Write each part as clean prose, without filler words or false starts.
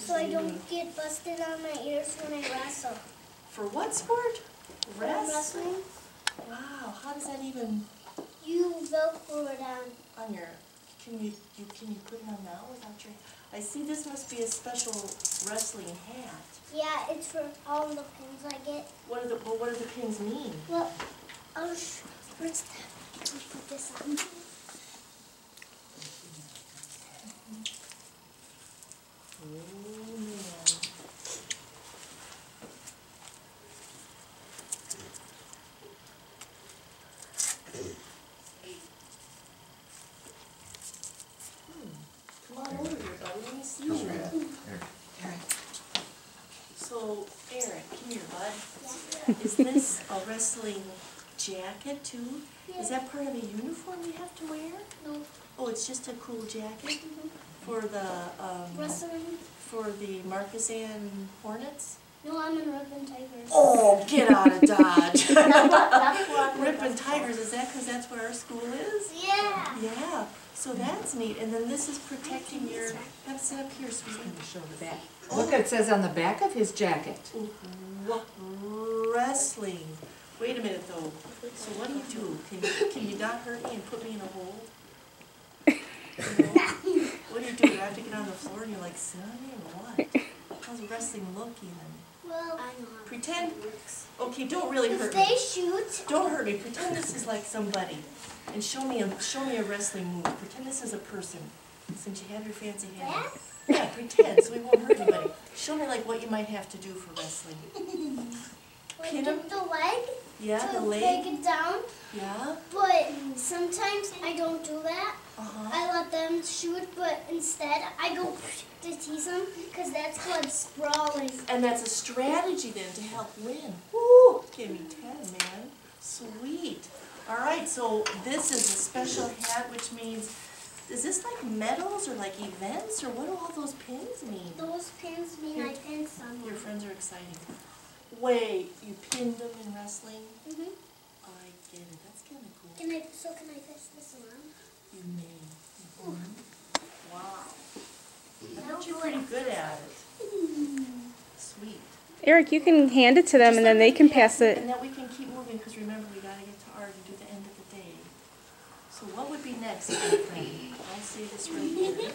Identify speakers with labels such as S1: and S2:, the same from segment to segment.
S1: so I don't get busted on my ears when I wrestle.
S2: For what sport?
S1: Wrestling.
S2: Wow, how does that even...
S1: You Velcro it on.
S2: On your... Can you put it on now without your... I see this must be a special wrestling hat.
S1: Yeah, it's for all the pins I get.
S2: What do the pins mean?
S1: Well, first I'll put this on.
S2: Oh man. Come on over here, buddy. Let me see you.
S3: Eric.
S2: So, Eric, come here, bud.
S1: Yeah.
S2: Is this a wrestling jacket too?
S1: Yeah.
S2: Is that part of a uniform you have to wear?
S1: No.
S2: Oh, it's just a cool jacket for the
S1: Wrestling?
S2: for the Marquezan Hornets.
S1: No, I'm in Rippin' Tigers.
S2: Oh, get out of Dodge!
S1: That's what
S2: Rippin' Tigers, is that because that's where our school is?
S1: Yeah.
S2: Yeah, so that's neat. And then this is protecting your... Have sit up here, sweetie.
S3: Show the back. Look, it says on the back of his jacket.
S2: Wrestling. Wait a minute though. So what do? Can you not hurt me and put me in a hole? You know? What do? You have to get on the floor and you're like, sit on me or what? How's wrestling look even?
S1: Well, I know how
S2: Pretend.
S1: it works.
S2: Okay, don't really
S1: If
S2: hurt
S1: they
S2: me.
S1: shoot,
S2: Don't hurt me. Pretend this is like somebody, and show me a wrestling move. Pretend this is a person, since you have your fancy hand.
S1: that?
S2: Yeah, pretend so we won't hurt anybody. Show me like what you might have to do for wrestling.
S1: Like
S2: Pin 'em?
S1: the leg
S2: Yeah,
S1: to
S2: the leg.
S1: take it down.
S2: Yeah.
S1: But sometimes I don't do that.
S2: Uh-huh.
S1: I let them shoot, but instead I go to tease them because that's called sprawling.
S2: And that's a strategy then to help win. Woo! Give me 10, man. Sweet. All right, so this is a special hat, which means, is this like medals or like events, or what do all those pins mean?
S1: Those pins mean I pinned someone.
S2: Your friends are exciting. Wait, you pinned them in wrestling?
S1: Mhm.
S2: I get it. That's kind of cool.
S1: Can I pass this around?
S2: You may. Wow. I bet you're pretty good at it. Sweet.
S4: Eric, you can hand it to them and then they can pass it.
S2: And then we can keep moving because remember we got to get to art and do the end of the day. So what would be next, my friend? I'll say this right here.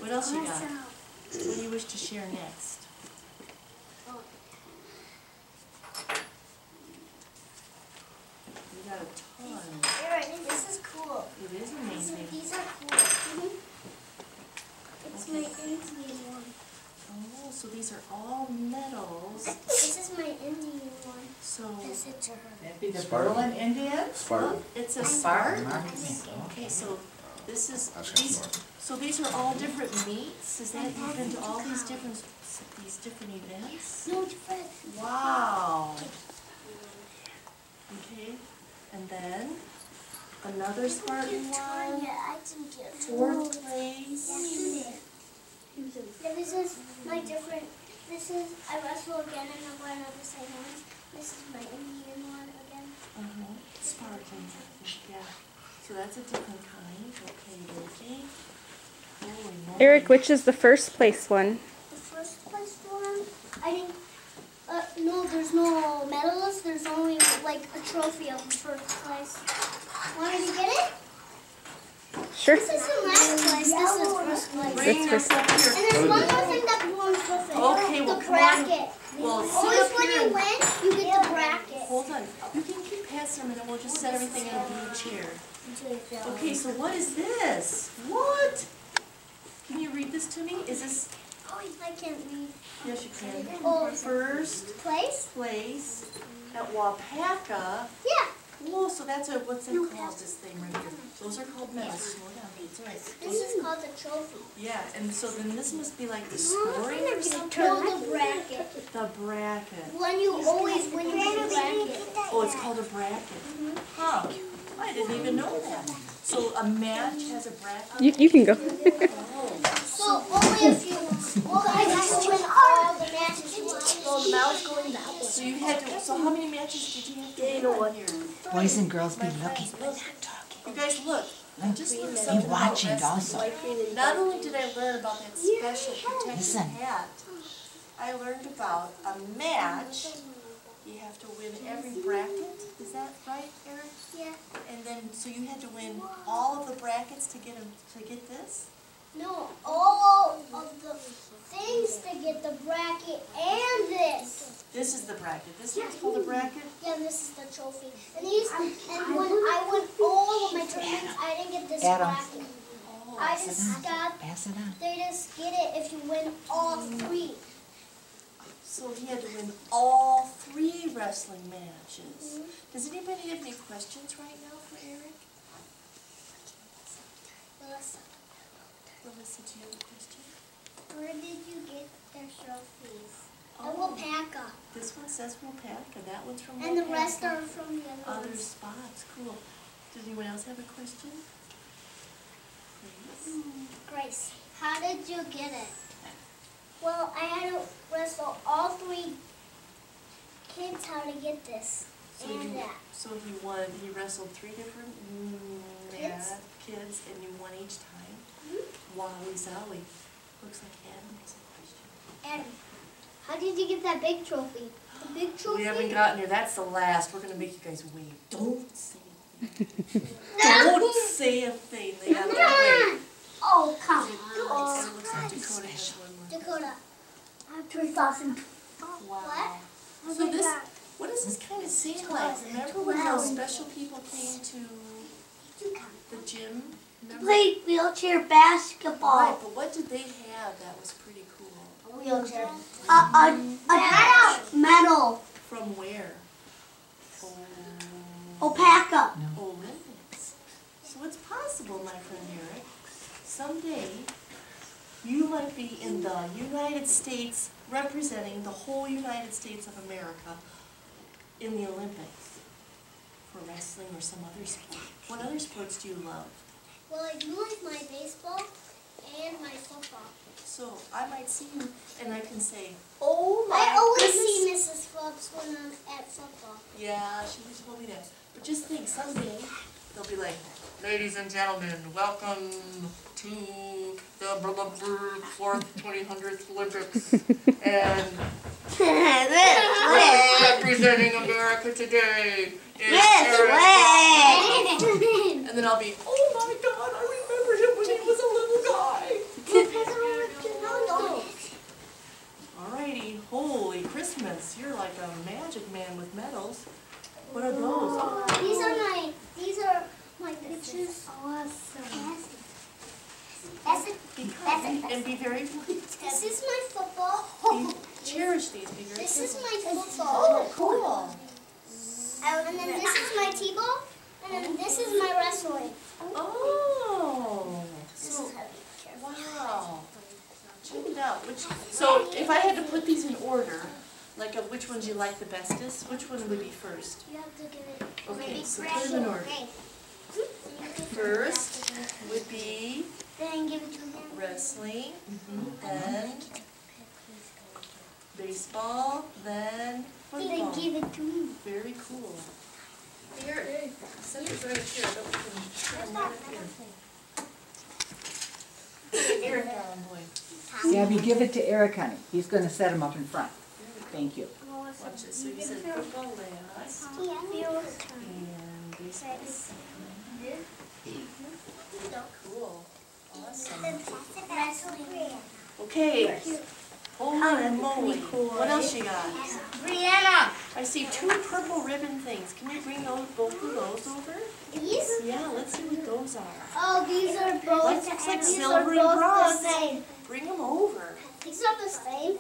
S2: What else you got? What do you wish to share next? We got a ton.
S1: Alright, this is cool.
S2: It is amazing.
S1: These are cool. It's my Indian one.
S2: Oh, so these are all medals.
S1: This is my Indian one.
S2: So
S1: This is to her.
S3: That'd be the Berlin Indians?
S5: Spartan.
S2: it's a
S3: Spartan.
S2: Spartan. Okay, so this is
S5: That's
S2: these.
S5: got
S2: So these are all different meets. Is that you've been to all these different events?
S1: No, different.
S2: Wow. Okay, and then another Spartan one.
S1: I didn't get
S2: Fourth place.
S1: Yeah, this is my different. This is I wrestle again and I'm going over the same ones. This is my Indian one again.
S2: Spartans, I think, yeah. So that's a different kind. Okay, okay. Holy moly.
S4: Eric, which is the first place one?
S1: The first place one. I think. No, there's no medals. There's only like a trophy of the first place. Want me to get it?
S4: Sure.
S1: This isn't last place. This is first place.
S2: Bring
S4: That's
S2: this up
S1: And
S2: here.
S1: there's one more thing that belongs with it.
S2: Okay, well,
S1: the
S2: come on.
S1: bracket.
S2: Well, sit
S1: Always
S2: up
S1: when
S2: here
S1: you
S2: and-
S1: win, you get the bracket.
S2: Hold on. You can keep passing them and then we'll just set everything in a blue chair. Okay, so what is this? What? Can you read this to me? Is this...
S1: Oh, I can't read.
S2: Yes, you can.
S1: Oh,
S2: First
S1: place?
S2: place at Wapaka.
S1: Yeah.
S2: Whoa, so that's a, what's that called, this thing right here? Those are called medals. Slow down, it's all right.
S1: This is called the trophy.
S2: Yeah, and so then this must be like the scoring or something?
S1: No, the bracket.
S2: The bracket.
S1: When you always win the bracket.
S2: Oh, it's called a bracket. Huh. I didn't even know that. So a match has a bracket?
S4: You can go.
S2: Oh.
S1: So only if you, I have to win all the matches you want. So the mouse going that way.
S2: So you had to, so how many matches did you have to win here?
S3: Boys and girls be looking, but not talking.
S2: You guys look, I just learned
S3: Be
S2: something about
S3: watching
S2: wrestling.
S3: also.
S2: Not only did I learn about that special protective
S3: Listen.
S2: hat, I learned about a match. You have to win every bracket. Is that right, Eric?
S1: Yeah.
S2: And then, so you had to win all of the brackets to get this?
S1: No, all of the things to get the bracket and this.
S2: This is the bracket. This one's called the bracket?
S1: Yeah, this is the trophy. And when I won all of my tournaments, I didn't get this
S3: Adam.
S1: bracket.
S2: Oh,
S1: I just got,
S3: Pass it on.
S1: they just get it if you win all 3.
S2: so he had to win all 3 wrestling matches. Does anybody have any questions right now for Eric?
S1: Melissa,
S2: Melissa, do you have a question?
S1: where did you get their trophies?
S2: Oh.
S1: Wapaka.
S2: This one says Wapaka, that one's from
S1: And the
S2: Wapaka.
S1: rest are from the other
S2: Other
S1: ones.
S2: spots, cool. Does anyone else have a question? Please.
S1: Grace, how did you get it? Well, I had to wrestle all 3 kids how to get this and that.
S2: So he wrestled 3 different kids and you won each time? Wowie zowie. Looks like Adam has a question.
S1: Adam, how did you get that big trophy? The big trophy?
S2: We haven't gotten here, that's the last. We're gonna make you guys wait. Don't say anything. Don't say a thing. They have to wait.
S1: Oh, come
S2: It
S1: on.
S2: looks like Dakota has one more.
S1: Dakota. I have 3,000.
S2: Wow. So this, what does this kind of seem like? Remember when those special people came to the gym? Remember?
S1: Play wheelchair
S2: Right,
S1: basketball.
S2: but what did they have that was pretty cool?
S1: Wheelchair. A medal.
S2: From where?
S1: Opaka.
S2: Olympics. So it's possible, my friend Eric, someday you might be in the United States representing the whole United States of America in the Olympics for wrestling or some other sport. What other sports do you love?
S1: Well, I do like my baseball and my football.
S2: So I might see you and I can say, oh my
S1: I always
S2: goodness.
S1: see Mrs. Phillips when I'm at football.
S2: Yeah, she told me that. But just think, someday they'll be like, ladies and gentlemen, welcome to the 4th 2000th Olympics. And representing America today is Eric. And then I'll be, oh my God, I remember him when he was a little guy. Alrighty, holy Christmas, you're like a magic man with medals. What are those?
S1: These are my pictures. Awesome.
S2: And be very pleased.
S1: This is my football.
S2: Cherish these, be very
S1: This is
S2: careful.
S1: my football.
S2: Oh, cool.
S1: And then this is my T-ball. And then this is my wrestling.
S2: Oh,
S1: This
S2: so,
S1: is how you careful.
S2: wow. Check it out. So if I had to put these in order, like of which ones you like the bestest, which one would be first?
S1: You have to give it.
S2: Okay, so put them in order. First would be
S1: Then give it to him.
S2: wrestling, then baseball, then
S1: Then
S2: football.
S1: give it to me.
S2: Very cool. Here, set it right here. Don't put them right here. Here, darling boy.
S3: Gabby, give it to Eric, honey. He's gonna set him up in front. Thank you.
S2: Watch this. So you said football last, and baseball second. Cool. Awesome. Okay. Holy moly. What else you got?
S1: Brianna.
S2: I see 2 purple ribbon things. Can you bring both of those over?
S1: These?
S2: Yeah, let's see what those are.
S1: Oh, these are both.
S2: Looks like
S1: these
S2: silver
S1: are
S2: and
S1: both
S2: bronze.
S1: the same.
S2: Bring them over.
S1: These are the same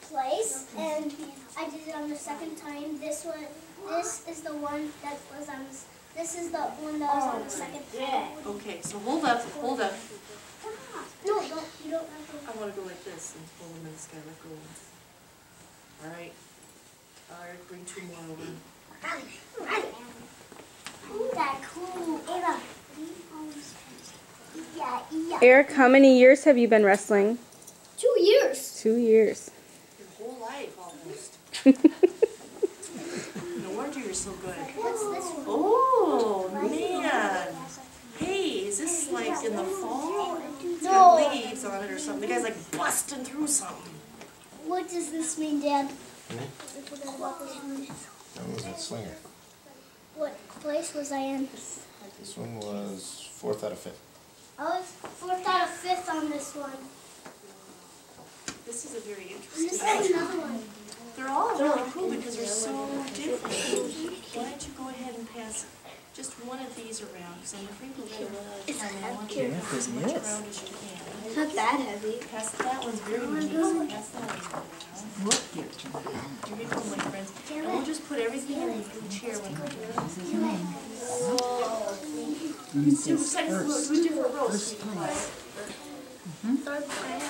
S1: place, and I did it on the second time. This is the one that was on. This is the one that was on the second time.
S2: Okay, so hold up.
S1: No, don't. You don't have to.
S2: I want to go like this and pull them in the sky. Let go once. All right. Bring 2 more over.
S1: Ooh, that cool. Ava. Yeah.
S4: Eric, how many years have you been wrestling?
S1: 2 years.
S4: 2 years.
S2: Your whole life almost. No wonder you're so good.
S1: What's this one?
S2: Oh, man. Hey, is this like in the fall, it's
S1: No.
S2: got leaves on it or something. The guy's like busting through something.
S1: What does this mean, Dad?
S5: That was at Slinger.
S1: What place was I in?
S5: This one was 4th out of 5th.
S1: I was 4th out of 5th on this one.
S2: This is a very
S1: And this
S2: interesting.
S1: is another one.
S2: They're all really cool because they're so different. Why don't you go ahead and pass just one of these around, because I'm afraid we're going to run out of time. I want you to pass as much around as you can.
S1: It's not that heavy.
S2: Pass that one's very neat, so pass that one around.
S3: Look here, John.
S2: Here you go, my friends. And we'll just put everything in the blue chair when we're done. Do second row, do different rows. so you can quiet.
S1: Third place.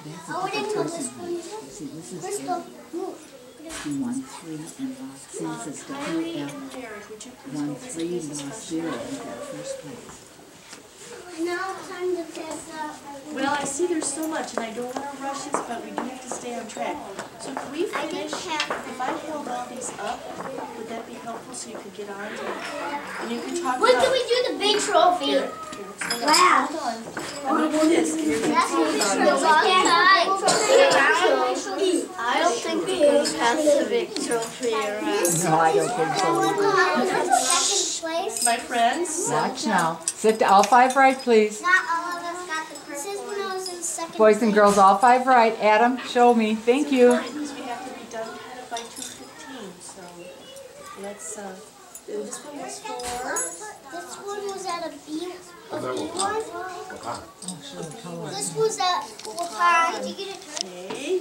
S3: That's
S1: Oh, we didn't know this one.
S6: See, this is
S1: Crystal, move.
S6: 1-3 and lost. See, this is
S2: Kylie
S6: WF
S2: and Derek, would you please go visit
S6: 1-3
S2: Mrs.
S6: lost
S2: Special?
S6: 0 in got first place.
S1: Now time to pass out.
S2: Well, I see there's so much, and I don't want to rush this, but we do have to stay on track. So if we
S1: I
S2: finish,
S1: didn't have
S2: if I held all these up, would that be helpful so you could get on to, and you can talk
S1: When
S2: about.
S1: do we do the big trophy?
S2: Here, slow down.
S1: Wow.
S2: Hold on. I'm gonna do this. You're gonna
S1: That's
S2: talk
S1: what
S2: about
S1: this
S2: it.
S7: I don't think we can pass the big trophy around.
S3: No, I don't think so.
S1: Second place.
S2: My friends,
S3: Watch now. Sit all 5 right, please.
S1: Not all of us got the purple. This is when I was in second
S3: Boys and girls, all 5 right. Adam, show me. Thank you.
S2: because we have to be done kind of by 2:15, so let's, this one was 4.
S1: This one was at a B.
S5: Oh, that will
S1: one.
S5: Wapan.
S1: This was at Wapan. Did you get it?
S2: Okay.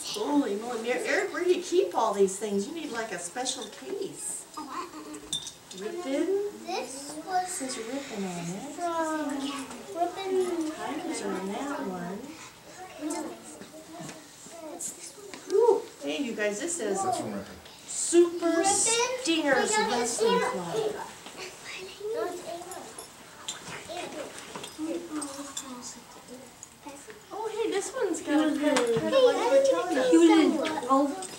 S2: Holy moly, Eric, where do you keep all these things? You need like a special case. Ribbon?
S1: This
S2: It
S1: was
S2: says ribbon on it.
S1: from Ribbon.
S2: Tigers are in that one.
S1: What's this one?
S2: Whew. Hey, you guys, this says
S5: That's from Rippon.
S2: Super
S1: Ribbon?
S2: Stingers
S1: We got it
S2: Wrestling
S1: here.
S2: Club.
S1: No, it's
S2: Oh, hey, this one's got a kind of like you were telling us.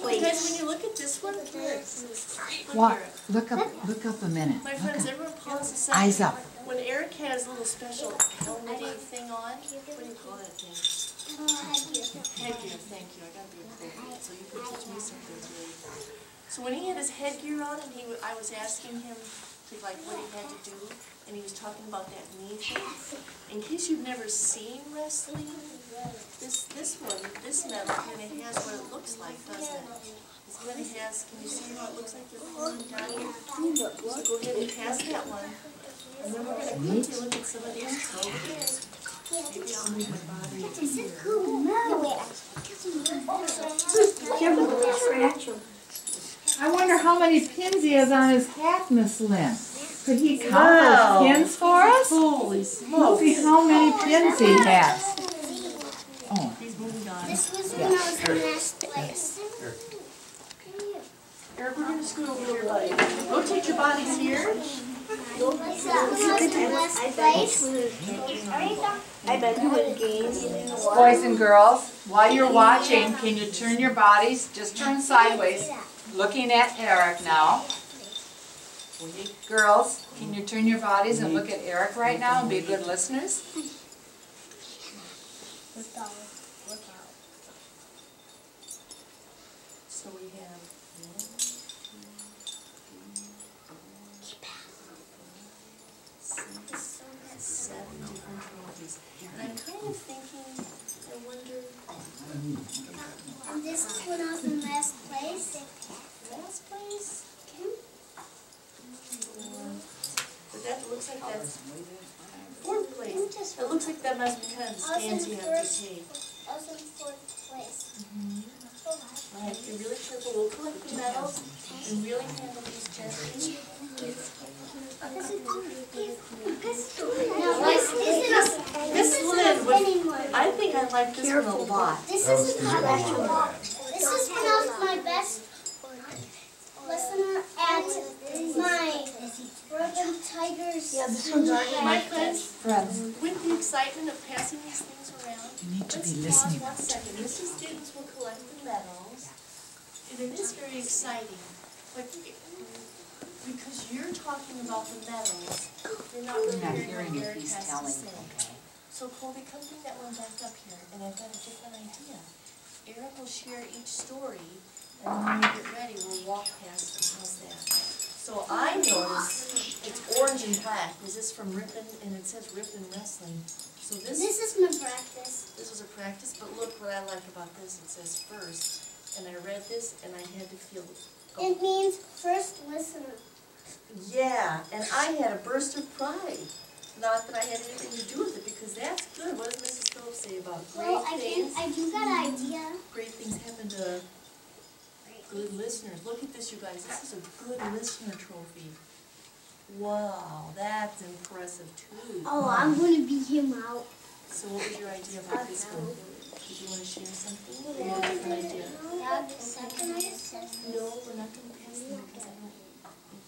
S1: Hey,
S2: Guys, when you look at this one, here,
S3: What? Look up a minute.
S2: my
S3: Look
S2: friends,
S3: up.
S2: everyone pause a second.
S3: Eyes up.
S2: When Eric has a little special helmeting thing on, what do you call that thing? Headgear, thank you. I gotta be appropriate, so you can teach me something too. So when he had his headgear on, and I was asking him to like what he had to do, and he was talking about that knee thing. In case you've never seen wrestling, this metal kind of has what it looks like, doesn't it? This kind of has. Can you see how it looks like you're pulling down here? So go ahead and pass that one, and then we're gonna quickly look at some of these trophies. Maybe I'll move my body here.
S3: I wonder how many pins he has on his hat, Miss Lynn. Could he count
S2: Wow.
S3: those pins for us?
S2: Holy smokes!
S3: See how many pins he has. Oh,
S2: He's moving on.
S1: This was when I was in last place.
S2: Eric, we're gonna scoot over here, buddy. Rotate your bodies here.
S1: When I was in last place.
S7: I bet you would gain.
S3: boys and girls, while you're watching, can you turn your bodies, just turn sideways, looking at Eric now. Girls, can you turn your bodies and look at Eric right now and be good listeners?
S2: So we have 1, 2, 3, 4, 5, 6, 7 different trophies. And I'm kind of thinking, I wonder,
S1: And this is when I was in last place.
S2: last place? But that looks like that's 4th place. It looks like that must be kind of the stands you have to take.
S1: I was in 4th place.
S2: Alright, be really careful. We'll collect the medals and really handle these gently.
S1: No, this is
S2: Lynn,
S1: a spinning one.
S2: I think I like this one a lot.
S1: This
S5: That was
S1: is
S5: these are all mine.
S1: This is when I was my best listener at my Urban Tigers.
S7: Yeah, this one's already
S2: My friends,
S3: Friends,
S2: with the excitement of passing these things around,
S3: you need to
S2: let's
S3: be
S2: pause
S3: listening.
S2: 1 second. Mrs. Students will collect the medals, and it is very exciting. But because you're talking about the medals, you're not really
S3: We're not
S2: hearing
S3: hearing
S2: what
S3: if
S2: Eric
S3: he's
S2: has to
S3: telling,
S2: say.
S3: okay.
S2: So Colby, come bring that one back up here, and I've got a different idea. Eric will share each story, and when we get ready, we'll walk past it. How's that? So I noticed it's orange and black. Is this from Ripon? And it says Ripon Wrestling. So
S1: This is my practice.
S2: this was a practice, but look what I like about this. It says first, and I read this, and I had to feel.
S1: It means first listener.
S2: Yeah, and I had a burst of pride. Not that I had anything to do with it, because that's good. What does Mrs. Phillips say about
S1: Well,
S2: great things?
S1: I do got an idea.
S2: Great things happen to good listeners. Look at this, you guys. This is a good listener trophy. Wow, that's impressive too.
S1: Oh, I'm gonna beat him out.
S2: So what was your idea about this one? Did you want to share something? Or you have a different idea? No, we're not going to pass them because I don't.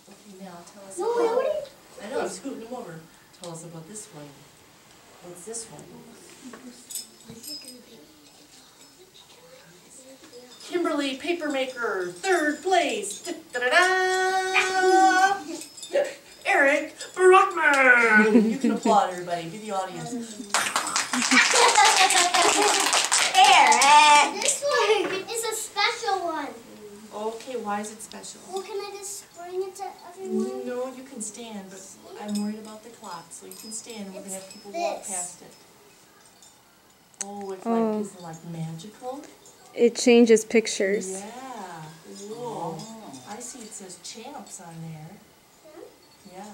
S2: Okay, now tell us
S1: No,
S2: about.
S1: wait.
S2: I know, I'm scooting them over. Tell us about this one. What's this one? Kimberly Papermaker, 3rd place. Da-da-da-da! Eric Brockman. You can applaud, everybody. Be the audience.
S1: Eric! This one is a special one.
S2: Okay, why is it special?
S1: Well, can I just bring it to everyone?
S2: No, you can stand, but I'm worried about the clock, so you can stand. We're gonna have people walk
S1: This.
S2: past it. Oh, it's
S4: Oh.
S2: like, is it like magical?
S4: It changes pictures.
S2: Yeah. Whoa. I see it says champs on there. Yeah.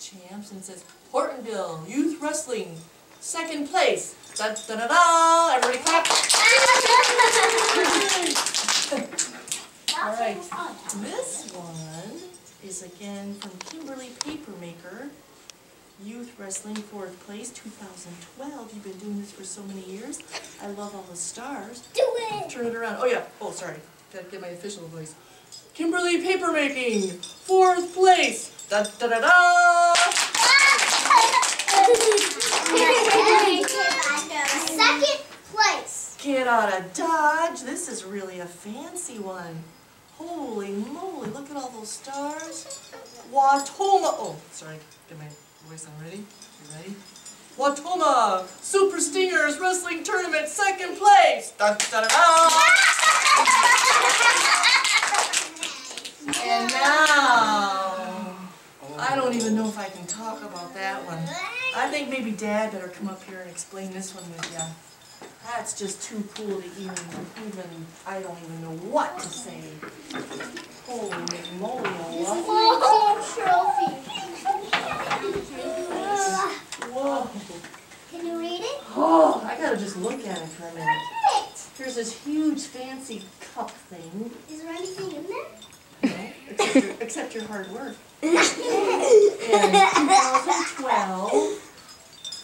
S2: Champs, and it says Hortonville Youth Wrestling, 2nd place. Da da da da! Everybody clap. All right. This one is again from Kimberly Papermaker. Youth Wrestling, 4th place, 2012. You've been doing this for so many years. I love all the stars.
S1: Do it!
S2: Turn it around. Oh yeah. Oh, sorry. Gotta get my official voice. Kimberly Papermaking, 4th place. Da da da da!
S1: Second place.
S2: Get out of Dodge. This is really a fancy one. Holy moly, look at all those stars. Watoma. Oh, sorry. Get my voice on. Ready? You ready? Watoma Super Stingers Wrestling Tournament, 2nd place. Da da da da! And now, I don't even know if I can talk about that one. I think maybe Dad better come up here and explain this one with you. That's just too cool to even, I don't even know what to say. Holy moly,
S1: Oh, trophy.
S2: whoa.
S1: Can you read it?
S2: Oh, I gotta just look at it for a minute.
S1: Read it.
S2: Here's this huge fancy cup thing.
S1: Is there anything in there?
S2: No, except your hard work. In 2012,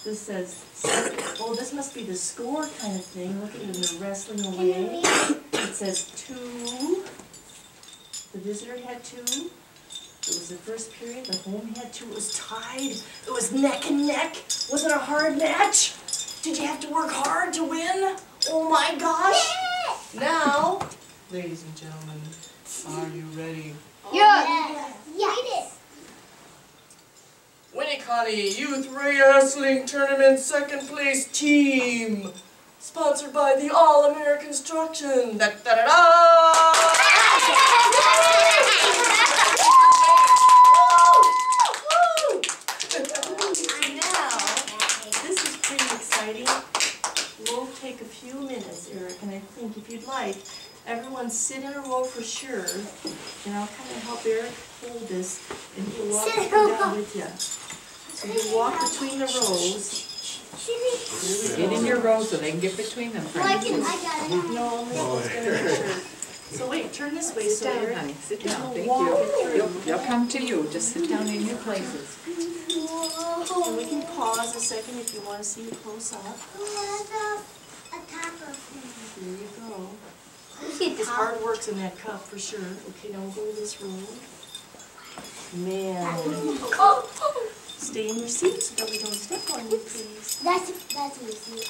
S2: this says, oh, this must be the score kind of thing. Look at it in the wrestling
S1: Can you
S2: away.
S1: read it?
S2: It says 2. The visitor had 2. It was the first period. The home had 2. It was tied. It was neck and neck. Was it a hard match? Did you have to work hard to win? Oh my gosh. Now, ladies and gentlemen, are you ready?
S1: Yeah. Read it.
S2: Winnicott Youth Wrestling Tournament 2nd place team, sponsored by the All American Construction. Da da da da! Now, this is pretty exciting. We'll take a few minutes, Eric, and I think if you'd like, everyone sit in a row for sure, and I'll kind of help Eric hold this, and he'll walk up and down with you. So you walk between the rows.
S3: Get in your row so they can get between them.
S1: Well, I got it.
S2: No, only one's gonna be sure. So wait, turn this way so
S3: Sit down,
S2: Eric.
S3: honey, sit down,
S2: will
S3: thank
S2: walk
S3: you.
S2: you
S3: They'll come to you, just sit down in your places.
S2: And we can pause a second if you want to see it close up. There you go. His hard work's in that cup for sure. Okay, now we'll go to this room. Man. Stay in your seat so that we don't step on you, please.
S1: That's easy.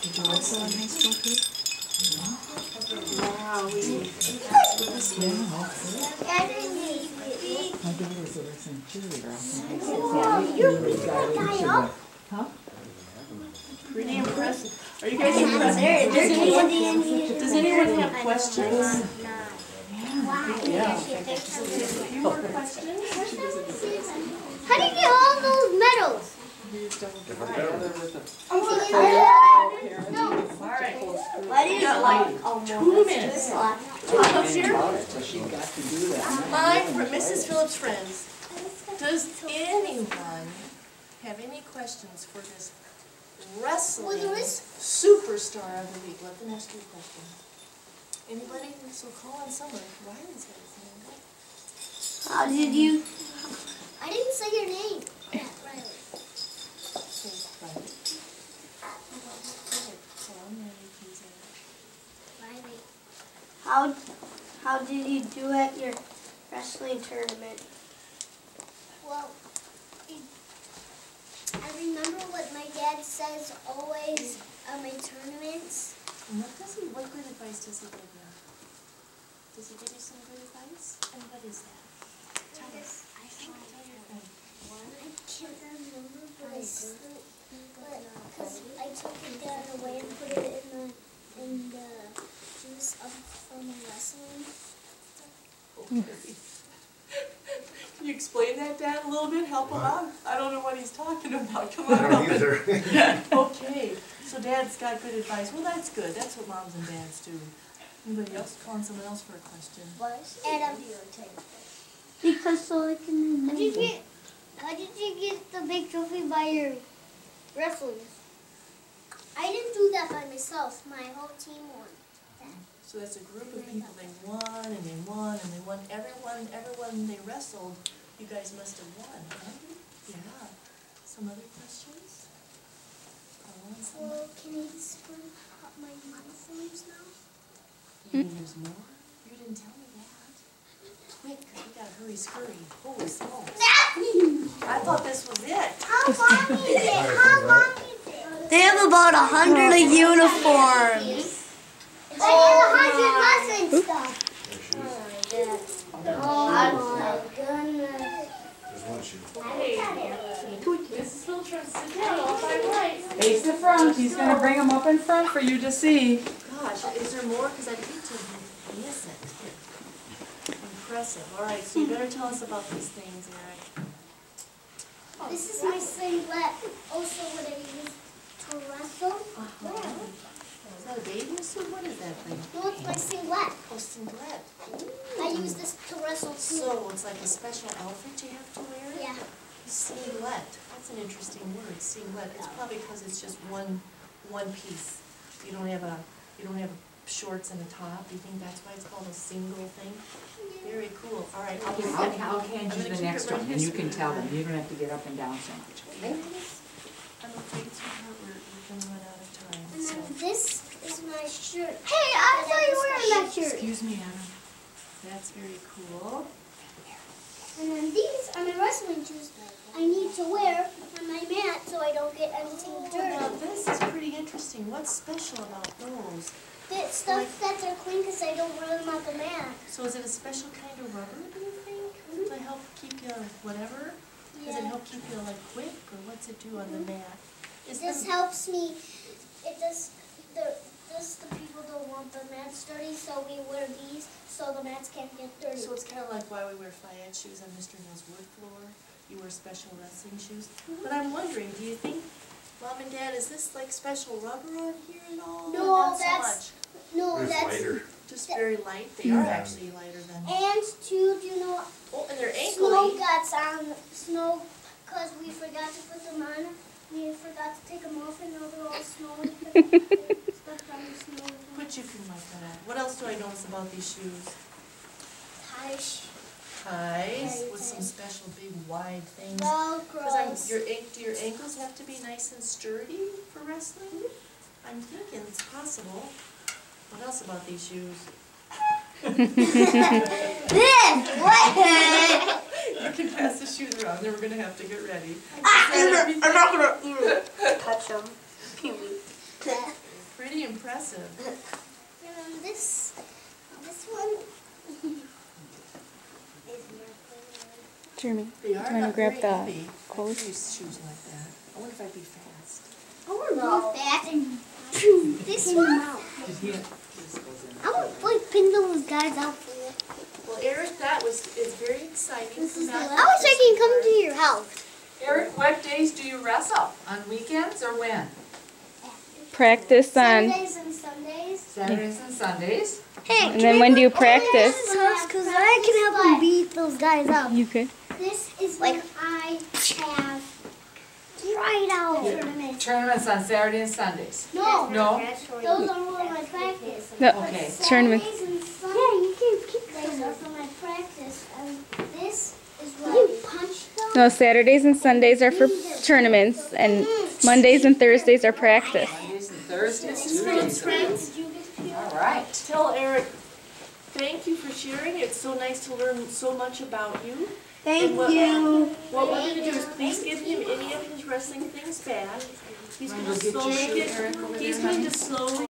S2: Did you also on high school too? Wow,
S6: My daughter's a wrestling cheerleader.
S2: pretty impressive. Are you guys impressed? Does anyone have questions? Yeah. A few more questions?
S1: How do you get all those medals?
S2: All right.
S7: Why do you like
S2: 2 minutes. Top of here.
S6: So she got to do that.
S2: Mine for Mrs. Phillips' friends. Does anyone have any questions for this wrestling superstar of the week? Let them ask you a question. Anybody? So call on someone. Riley's got his hand up.
S7: How did you?
S1: I didn't say your name. Yeah, Riley.
S2: Okay, Riley. Call on Riley, please.
S1: Riley.
S7: How did you do at your wrestling tournament?
S1: Well, I remember what my dad says always on my tournaments.
S2: And what good advice does he give you? Does he give you some good advice? And what is that? Tell us.
S1: I
S2: Tell your friend.
S1: can't remember, but because I took it down away and put it in the juice from wrestling.
S2: Okay. Can you explain that, Dad, a little bit? Help him out? I don't know what he's talking about. Come on.
S5: I don't either.
S2: Okay, so Dad's got good advice. Well, that's good. That's what moms and dads do. Anybody else? Calling someone else for a question.
S1: And
S7: Because so I can
S1: how did you get the big trophy by your wrestling? I didn't do that by myself. My whole team won.
S2: So that's a group of people. They won and they won and they won. Everyone they wrestled, you guys must have won, huh? Yeah. Some other questions?
S1: Well, can I split up my uniforms now?
S2: You can use more? You didn't tell me that. Quick, 'cause we gotta hurry scurry. Holy smokes. I thought this was it.
S1: How long is it? How long is it?
S7: They have about 100 uniforms.
S1: I got 100 wrestling stuff.
S5: There's
S1: Oh my goodness.
S5: one shoe.
S2: Mrs. Phillips, sit down. All 5 right.
S3: Face the front, he's gonna bring them up in front for you to see.
S2: Gosh, is there more? Because I'd hate to miss it. Impressive. All right, so you better tell us about these things, Eric.
S1: This is my singlet. Also, what I use to wrestle.
S2: Is that a bathing suit? What is that thing?
S1: No, it's my singlet.
S2: Oh, singlet.
S1: I use this to wrestle too.
S2: So it's like a special outfit you have to wear?
S1: Yeah.
S2: Singlet. That's an interesting word, singlet. It's probably because it's just one piece. You don't have shorts and a top. You think that's why it's called a single thing? Very cool. All right.
S3: I'll hand you the next one, and you can tell them. You don't have to get up and down so much.
S2: I'm afraid, sweetheart, we're going to run out of time.
S1: And
S2: So.
S1: then this is my shirt. Hey, I saw you wearing that shirt.
S2: Excuse me, Anna. That's very cool.
S1: And then these are my wrestling shoes I need to wear on my mat so I don't get anything
S2: Now,
S1: dirty.
S2: this is pretty interesting. What's special about those?
S1: The stuff that are clean because I don't wear them on the mat.
S2: So is it a special kind of rubber, do you think, to help keep you whatever? Does it help keep you like quick, or what's it do on the mat? Is
S1: This
S2: the,
S1: helps me. It does. The people don't want the mats dirty, so we wear these so the mats can't get dirty.
S2: so it's kind of like why we wear Fayette shoes on Mr. Hill's wood floor. You wear special wrestling shoes. But I'm wondering, do you think, Mom and Dad, is this like special rubber on here at all?
S1: No,
S2: Or not
S1: that's-
S2: so
S1: No,
S5: It's
S1: that's
S5: lighter.
S2: much. Just very light. They are actually lighter than.
S1: and two. Do you know
S2: Oh, and they're
S1: snow
S2: ankle-y.
S1: guts on snow? Because we forgot to put them on. We forgot to take them off, and now they're all snowy. Stuck on the snow.
S2: But you can like that. What else do I notice about these shoes?
S1: Ties.
S2: Ties with some special big wide things.
S1: Velcros.
S2: Do your ankles have to be nice and sturdy for wrestling? I'm thinking it's possible. What else about these shoes?
S7: This way.
S2: You can pass the shoes around, then we're gonna have to get ready.
S7: I'm not gonna touch them.
S2: Pretty impressive.
S1: This one is
S4: Jeremy,
S2: They are
S4: you wanna
S2: not
S4: grab
S2: very
S4: the
S2: heavy. I
S4: clothes?
S2: could use shoes like that. I wonder if I'd be fast.
S1: I want to move that and this one. I want to like pin those guys out for you.
S2: Well, Eric, that is very exciting.
S1: This is the
S2: Come
S1: last.
S2: back
S1: I wish
S2: this
S1: I can come
S2: weekend.
S1: to your house.
S3: Eric, what days do you wrestle? On weekends or when?
S4: Practice on,
S1: Sundays and Sundays.
S3: Saturdays and Sundays?
S1: Hey,
S4: and then when do you practice?
S1: Because I can help them beat those guys up.
S4: You could.
S1: This is like I have tried out tournaments.
S3: Tournaments on Saturday and Sundays?
S1: No,
S3: No?
S1: those are all my practice.
S4: No,
S3: Okay.
S4: tournament.
S1: Saturdays and Sundays, yeah, you can keep those are for my practice. And this is where you punch them.
S4: No, Saturdays and Sundays are for tournaments, and Mondays and Thursdays are practice.
S3: Mondays and Thursdays,
S2: This is
S3: 2
S2: from
S3: days.
S2: friends.
S3: All right.
S2: Tell Eric, thank you for sharing. It's so nice to learn so much about you.
S1: Thank
S2: what,
S1: you.
S2: What we're going to do is please give him any of his wrestling things back. He's going to
S3: Wanna go get your shoe, Eric, over there,
S2: slowly